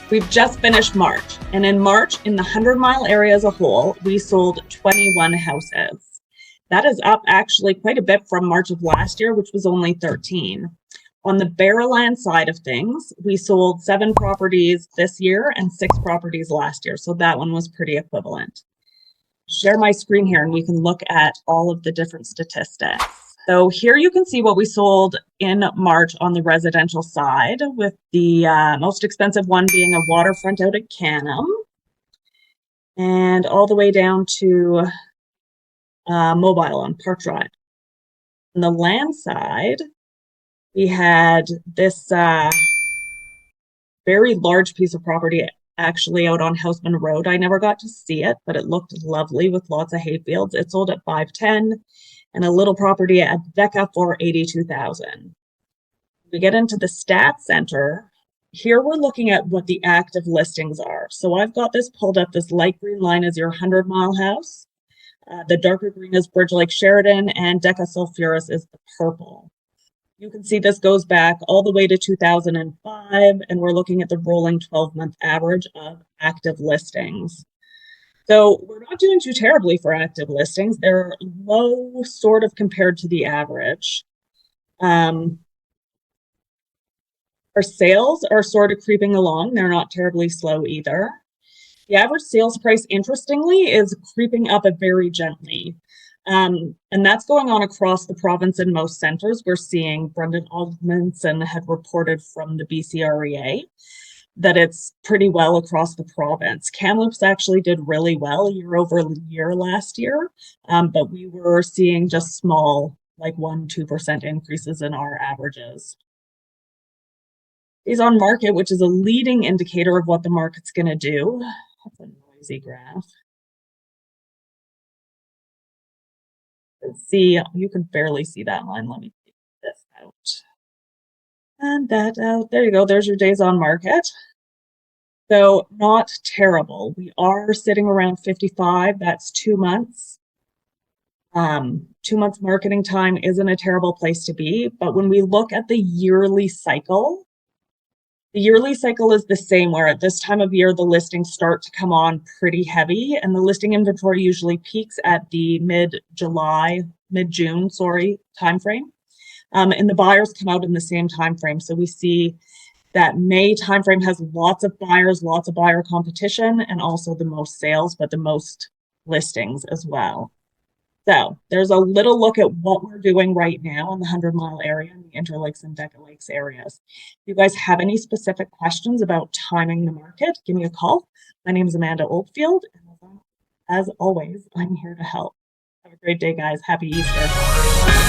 We've just finished March, and in March, in the 100-mile area as a whole, we sold 21 houses. That is up actually quite a bit from March of last year, which was only 13. On the Barrowland side of things, we sold 7 properties this year and 6 properties last year, so that one was pretty equivalent. Share my screen here and we can look at all of the different statistics. So here you can see what we sold in March on the residential side, with the most expensive one being a waterfront out at Canim, and all the way down to Mobile on Park Drive. On the land side, we had this very large piece of property actually out on Houseman Road. I never got to see it, but it looked lovely with lots of hayfields. It sold at $510. And a little property at Becca for $82,000. We get into the stats center. Here we're looking at what the active listings are. So I've got this pulled up. This light green line is your 100-mile house. The darker green is Bridge Lake Sheridan, and Deca Sulfuris is the purple. You can see this goes back all the way to 2005, and we're looking at the rolling 12-month average of active listings. So we're not doing too terribly for active listings. They're low sort of compared to the average. Our sales are sort of creeping along. They're not terribly slow either. The average sales price, interestingly, is creeping up very gently. And that's going on across the province in most centers. We're seeing Brendan Ogmanson had reported from the BCREA that it's pretty well across the province. Kamloops actually did really well year over year last year, but we were seeing just small, like 1-2% increases in our averages. Days on market, which is a leading indicator of what the market's going to do. That's a noisy graph. Let's see, you can barely see that line. Let me take this out. And that out. There you go. There's your days on market. So not terrible. We are sitting around 55. That's 2 months. 2 months marketing time isn't a terrible place to be. But when we look at the yearly cycle is the same, where at this time of year, the listings start to come on pretty heavy, and the listing inventory usually peaks at the mid-June, timeframe. And the buyers come out in the same timeframe. So we see that May timeframe has lots of buyers, lots of buyer competition, and also the most sales, but the most listings as well. So there's a little look at what we're doing right now in the 100-mile area and the Interlakes and Deca Lakes areas. If you guys have any specific questions about timing the market, give me a call. My name is Amanda Oldfield, and as always, I'm here to help. Have a great day, guys. Happy Easter.